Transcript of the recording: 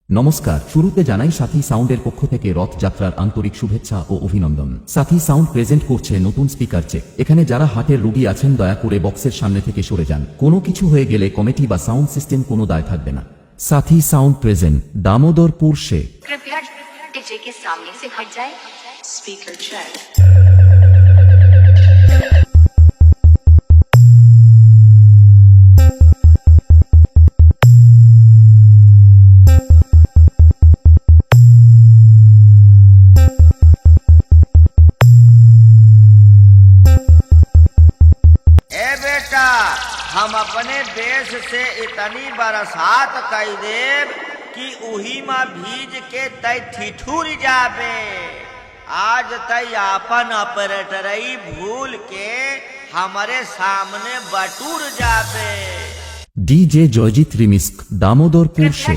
নমস্কার, শুরুতে জানাই সাথী সাউন্ডের পক্ষ থেকে রথযাত্রার আন্তরিক শুভেচ্ছা ও অভিনন্দন। সাথী সাউন্ড প্রেজেন্ট করছে নতুন স্পিকার চেক। এখানে যারা হার্টের রোগী আছেন দয়া করে বক্সের সামনে থেকে সরে যান। কোনো কিছু হয়ে গেলে কমিটি বা সাউন্ড সিস্টেম কোনো দায় থাকবে না। সাথী সাউন্ড প্রেজেন্ট দামোদরপুর से। कृपया डीजे के सामने से हट जाए। Speaker check. ए बेटा, हम अपने देश से इतनी बरसात कई देव कि उही में भीज के तय ठिठुर जाबे। आज तय आपन ऑपरेटरई भूल के हमारे सामने बटूर जाबे। डीजे जयजीत रिमिस्क दामोदरपुर से।